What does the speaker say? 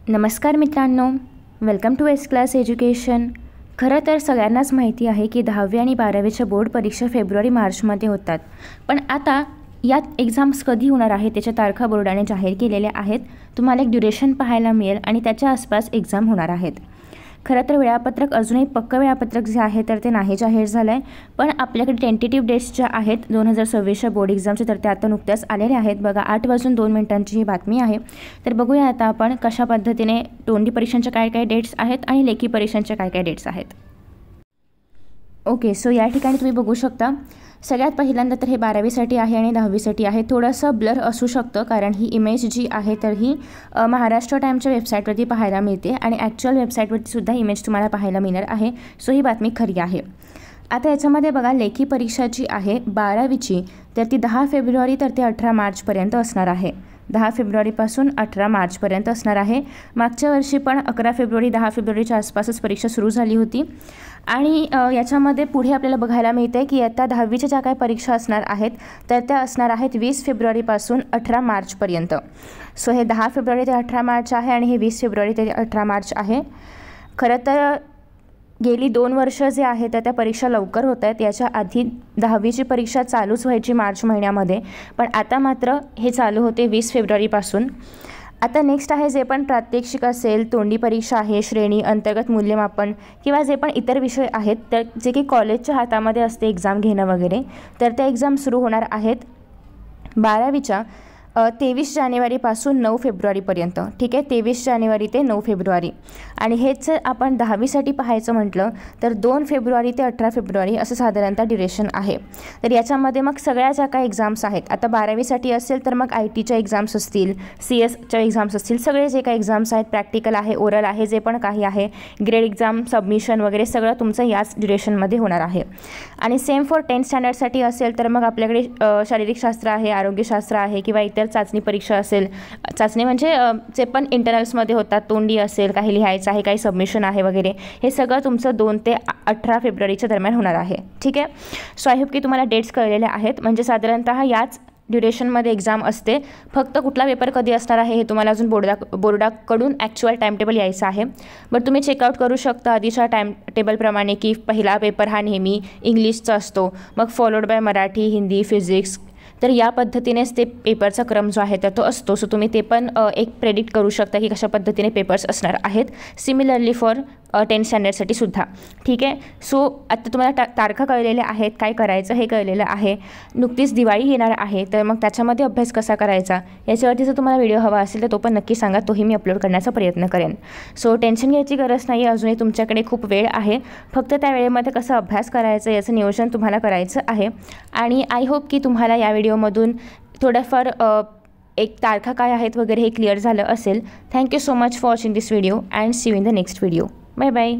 नमस्कार मित्रांनो, welcome to S class education. खरं तर सगळ्यांनाच माहिती आहे की 10वी आणि 12वीच्या बोर्ड परीक्षा फेब्रुवारी-मार्चमध्ये होतात। पण आता या एक्झाम्स कधी होणार आहे त्याच्या तारखा बोर्डाने जाहीर केलेल्या आहेत। तुम्हाला एक ड्युरेशन पाहायला मिळेल आणि त्याच्या आसपास एक्झाम होणार आहेत। खरं तर वेळापत्रक अजूनही पक्कं वेळापत्रक जे आहे तर ते नाही जाहीर झालं आहे, पण आपल्याकडे टेंटेटिव्ह डेट्स ज्या आहेत 2026च्या बोर्ड एक्झामचे तर त्या आता नुकत्याच आलेल्या आहेत। बघा 8:02 ही बातमी आहे। तर बघूया आता आपण कशा पद्धतीने तोंडी परीक्षांच्या काय काय डेट्स आहेत आणि लेखी परीक्षांच्या काय काय डेट्स आहेत। ओके, सो या ठिकाणी तुम्ही बघू शकता सगळ्यात पहिल्यांदा तर हे 12वीसाठी आहे आणि 10वीसाठी आहे। थोडंसं ब्लर असू शकतं कारण ही इमेज जी आहे तर ही महाराष्ट्र टाइमच्या वेबसाईटवरती पाहायला मिळते आणि ॲक्च्युअल वेबसाईटवरती सुद्धा इमेज तुम्हाला पाहायला मिळणार आहे। सो ही बातमी खरी आहे। आता याच्यामध्ये बघा लेखी परीक्षा जी आहे 12वीची तर ती 10 फेब्रुवारी तर ते 18 मार्चपर्यंत असणार आहे। 10 फेब्रुवारीपासून 18 मार्चपर्यंत असणार आहे। मागच्या वर्षी पण 11 फेब्रुवारी 10 फेब्रुवारीच्या आसपासच परीक्षा सुरू झाली होती आणि याच्यामध्ये पुढे आपल्याला बघायला मिळते की आता 10वीच्या ज्या काय परीक्षा असणार आहेत तर त्या असणार आहेत 20 फेब्रुवारीपासून 18 मार्चपर्यंत। सो हे 10 फेब्रुवारी ते 18 मार्च आहे आणि हे 20 फेब्रुवारी ते 18 मार्च आहे। खरं तर गेली 2 वर्ष जे आहे तर त्या परीक्षा लवकर होत आहेत। याच्या आधी 10वीची परीक्षा चालूच व्हायची मार्च महिन्यामध्ये, पण आता मात्र हे चालू होते 20 फेब्रुवारीपासून। आता नेक्स्ट आहे जे पण प्रात्यक्षिक असेल, तोंडी परीक्षा आहे, श्रेणी अंतर्गत मूल्यमापन किंवा जे पण इतर विषय आहेत तर जे की कॉलेजच्या हातामध्ये असते एक्झाम घेणं वगैरे, तर त्या एक्झाम सुरू होणार आहेत 12वीच्या 23 जानेवारीपासून 9 फेब्रुवारीपर्यंत। ठीक आहे, 23 जानेवारी ते 9 फेब्रुवारी। आणि हेच आपण 10वीसाठी पाहायचं म्हटलं तर 2 फेब्रुवारी ते 18 फेब्रुवारी असं साधारणतः ड्युरेशन आहे। तर याच्यामध्ये मग सगळ्या ज्या काही एक्झाम्स आहेत, आता 12वीसाठी असेल तर मग IT च्या एक्झाम्स असतील, CS च्या एक्झाम्स असतील, सगळे जे काही एक्झाम्स आहेत, प्रॅक्टिकल आहे, ओरल आहे, जे पण काही आहे, ग्रेड एक्झाम, सबमिशन वगैरे सगळं तुमचं याच ड्युरेशनमध्ये होणार आहे। आणि सेम फॉर 10th स्टँडर्डसाठी असेल तर मग आपल्याकडे शारीरिक शास्त्र आहे, आरोग्यशास्त्र आहे किंवा इतर चाचणी परीक्षा असेल, चाचणी म्हणजे जे पण इंटरनल्समध्ये होतात, तोंडी असेल, काही लिहायचं आहे, काही सबमिशन आहे वगैरे, हे सगळं तुमचं 2 ते 18 फेब्रुवारीच्या दरम्यान होणार आहे। ठीक आहे, सो आय होप की तुम्हाला डेट्स कळलेल्या आहेत। म्हणजे साधारणतः याच ड्युरेशनमध्ये एक्झाम असते। फक्त कुठला पेपर कधी असणार आहे हे तुम्हाला अजून बोर्डाकडून ॲक्च्युअल टाइम टेबल यायचं आहे, बट तुम्ही चेकआउट करू शकता आधीच्या टाइम टेबलप्रमाणे की पहिला पेपर हा नेहमी इंग्लिशचा असतो, मग followed by Marathi, Hindi, physics. तर या पद्धतीनेच ते पेपरचा क्रम जो आहे तर तो असतो। सो तुम्ही ते पण एक प्रेडिक्ट करू शकता की कशा पद्धतीने पेपर्स असणार आहेत। सिमिलरली फॉर 10th स्टँडर्डसाठी सुद्धा। ठीक आहे, सो आता तुम्हाला तारखा कळलेल्या आहेत, काय करायचं हे कळलेलं आहे। नुकतीच दिवाळी येणार आहे तर मग त्याच्यामध्ये अभ्यास कसा करायचा याच्यावरती जर तुम्हाला व्हिडिओ हवा असेल तर तो पण नक्की सांगा, तोही मी अपलोड करण्याचा प्रयत्न करेन। सो टेन्शन घ्यायची गरज नाही, अजूनही तुमच्याकडे खूप वेळ आहे। फक्त त्या वेळेमध्ये कसं अभ्यास करायचं याचं नियोजन तुम्हाला करायचं आहे। आणि आय होप की तुम्हाला या व्हिडिओमधून थोडंफार एक तारखा काय आहेत वगैरे हे क्लिअर झालं असेल। Thank you so much for watching this video and see you in the next video. Bye bye.